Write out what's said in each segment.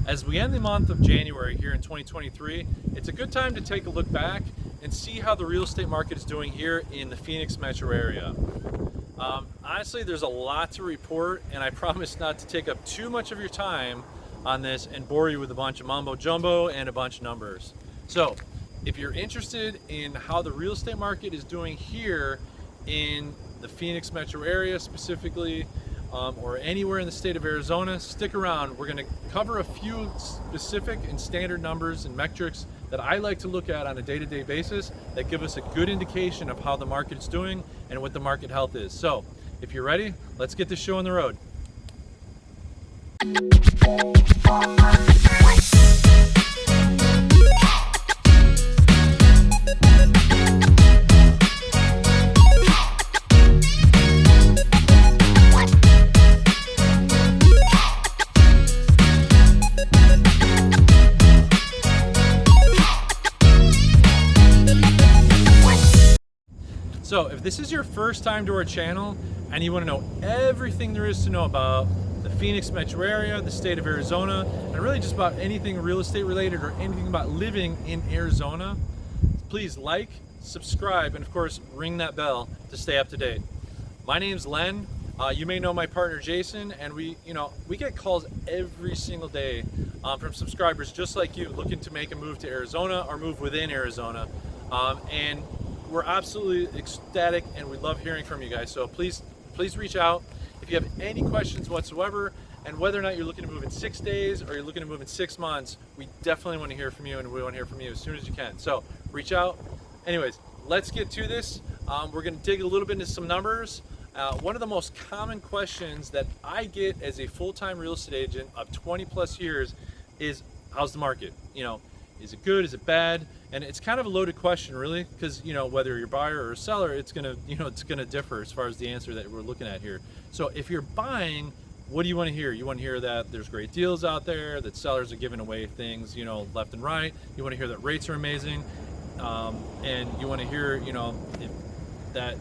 As we end the month of January here in 2023, it's a good time to take a look back and see how the real estate market is doing here in the Phoenix metro area. Honestly, there's a lot to report, and I promise not to take up too much of your time on this and bore you with a bunch of mumbo jumbo and a bunch of numbers. So if you're interested in how the real estate market is doing here in the Phoenix metro area specifically, or anywhere in the state of Arizona, stick around. We're going to cover a few specific and standard numbers and metrics that I like to look at on a day-to-day basis that give us a good indication of how the market's doing and what the market health is. So if you're ready, let's get this show on the road. So if this is your first time to our channel and you want to know everything there is to know about the Phoenix metro area, the state of Arizona, and really just about anything real estate related or anything about living in Arizona, please like, subscribe, and of course ring that bell to stay up to date. My name's Len. You may know my partner Jason, and we get calls every single day from subscribers just like you looking to make a move to Arizona or move within Arizona. And we're absolutely ecstatic and we love hearing from you guys. So please reach out if you have any questions whatsoever, and whether or not you're looking to move in 6 days or you're looking to move in 6 months, we definitely want to hear from you, and we want to hear from you as soon as you can. So reach out. Anyways, let's get to this. We're going to dig a little bit into some numbers. One of the most common questions that I get as a full-time real estate agent of 20 plus years is, how's the market? Is it good? Is it bad? And it's kind of a loaded question, really, because whether you're a buyer or a seller, it's gonna differ as far as the answer that we're looking at here. So if you're buying, what do you want to hear? You want to hear that there's great deals out there, that sellers are giving away things, left and right. You want to hear that rates are amazing, and you want to hear,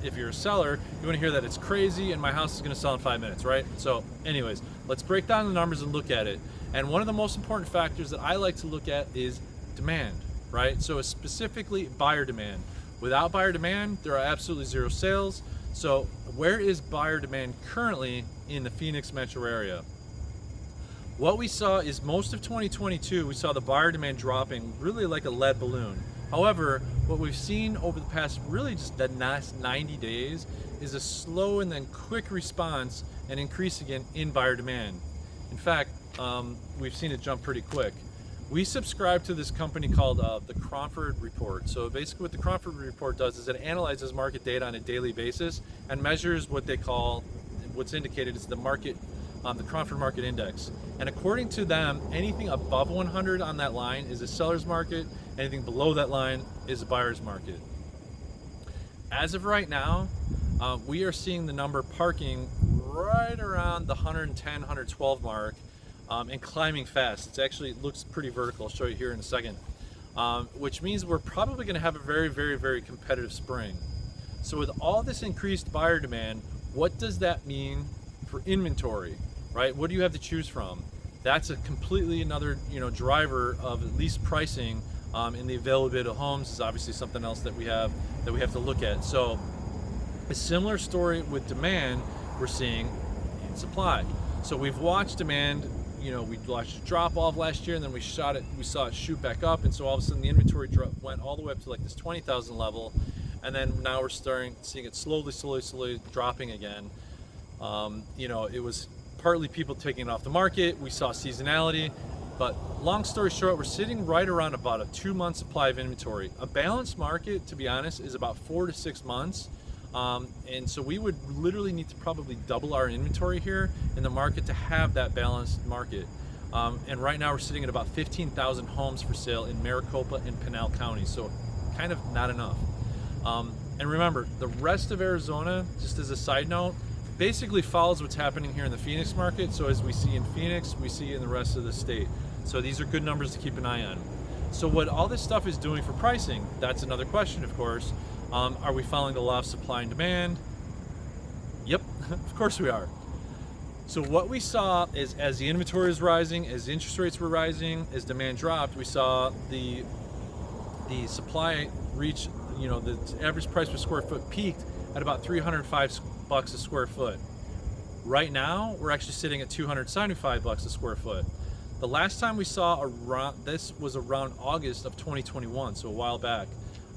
if you're a seller, you want to hear that it's crazy and my house is going to sell in 5 minutes, right? So, anyways, let's break down the numbers and look at it. And one of the most important factors that I like to look at is demand, right? So it's specifically buyer demand. Without buyer demand, there are absolutely zero sales. So where is buyer demand currently in the Phoenix metro area? What we saw is most of 2022, we saw the buyer demand dropping really like a lead balloon. However, what we've seen over the past really just the last 90 days is a slow and then quick response and increase again in buyer demand. In fact, we've seen it jump pretty quick. We subscribe to this company called the Cromford Report. So basically what the Cromford Report does is it analyzes market data on a daily basis and measures what they call, what's indicated as the market, the Cromford Market Index. And according to them, anything above 100 on that line is a seller's market, anything below that line is a buyer's market. As of right now, we are seeing the number parking right around the 110, 112 mark. And climbing fast. It looks pretty vertical. I'll show you here in a second. Which means we're probably going to have a very, very, very competitive spring. So with all this increased buyer demand, what does that mean for inventory, right? What do you have to choose from? That's a completely another, driver of at least pricing, and the availability of homes is obviously something else that we have to look at. So a similar story with demand we're seeing in supply. So we've watched demand. We watched it drop off last year, and then we saw it shoot back up, and so all of a sudden the inventory went all the way up to like this 20,000 level, and then now we're seeing it slowly dropping again. It was partly people taking it off the market. We saw seasonality, but long story short, we're sitting right around about a 2-month supply of inventory. A balanced market, to be honest, is about 4 to 6 months. And so we would literally need to probably double our inventory here in the market to have that balanced market. And right now we're sitting at about 15,000 homes for sale in Maricopa and Pinal County. So kind of not enough. And remember, the rest of Arizona, just as a side note, basically follows what's happening here in the Phoenix market. So as we see in Phoenix, we see in the rest of the state. So these are good numbers to keep an eye on. So what all this stuff is doing for pricing, that's another question, of course. Are we following the law of supply and demand? Yep, of course we are. So what we saw is, as the inventory is rising, as interest rates were rising, as demand dropped, we saw the supply reach, the average price per square foot peaked at about $305 a square foot. Right now, we're actually sitting at $275 a square foot. The last time we saw this was around August of 2021, so a while back.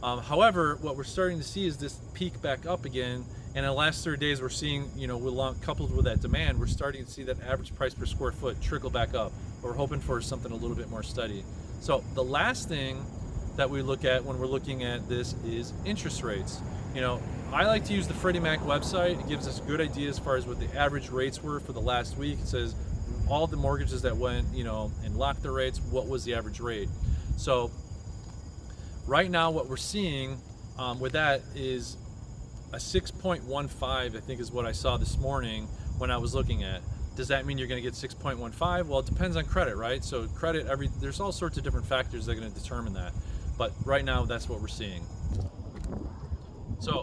However, what we're starting to see is this peak back up again, and in the last 30 days, we're seeing, coupled with that demand, we're starting to see that average price per square foot trickle back up. We're hoping for something a little bit more steady. So the last thing that we look at when we're looking at this is interest rates. I like to use the Freddie Mac website. It gives us a good idea as far as what the average rates were for the last week. It says all the mortgages that went, and locked their rates, what was the average rate. So right now what we're seeing with that is a 6.15, I think is what I saw this morning when I was looking at. Does that mean you're going to get 6.15? Well, it depends on credit, right? So credit, there's all sorts of different factors that are going to determine that. But right now, that's what we're seeing. So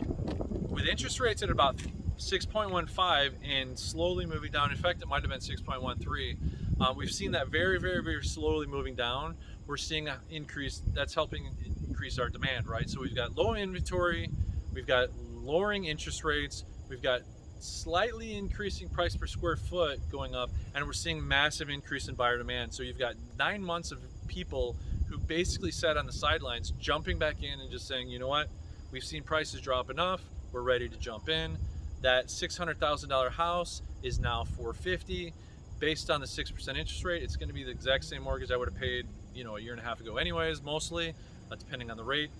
with interest rates at about 6.15 and slowly moving down, in fact, it might have been 6.13. We've seen that very, very, very slowly moving down. We're seeing an increase that's helping increase our demand, right? So we've got low inventory, we've got lowering interest rates, we've got slightly increasing price per square foot going up, and we're seeing massive increase in buyer demand. So you've got 9 months of people who basically sat on the sidelines jumping back in and just saying, you know what, we've seen prices drop enough, we're ready to jump in. That $600,000 house is now $450. Based on the 6% interest rate, it's going to be the exact same mortgage I would have paid, a year and a half ago anyways, mostly, depending on the rate.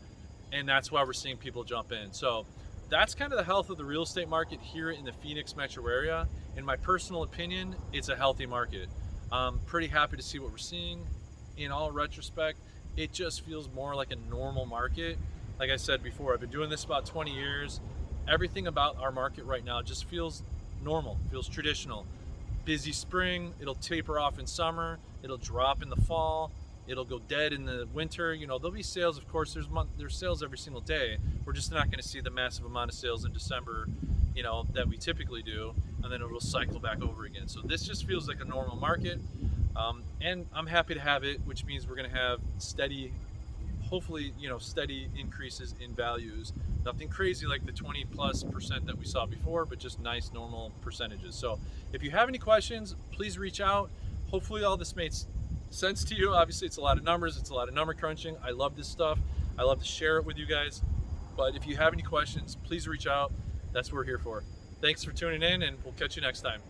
And that's why we're seeing people jump in. So that's kind of the health of the real estate market here in the Phoenix metro area. In my personal opinion, it's a healthy market. I'm pretty happy to see what we're seeing. In all retrospect, it just feels more like a normal market. Like I said before, I've been doing this about 20 years. Everything about our market right now just feels normal, feels traditional. Busy spring, it'll taper off in summer, it'll drop in the fall, it'll go dead in the winter. There'll be sales, of course, there's sales every single day. We're just not going to see the massive amount of sales in December, that we typically do, and then it'll cycle back over again. So this just feels like a normal market, and I'm happy to have it, which means we're going to have steady, hopefully, steady increases in values. Nothing crazy like the 20+% that we saw before, but just nice normal percentages. So if you have any questions, please reach out. Hopefully all this made sense to you. Obviously it's a lot of numbers, it's a lot of number crunching. I love this stuff. I love to share it with you guys. But if you have any questions, please reach out. That's what we're here for. Thanks for tuning in, and we'll catch you next time.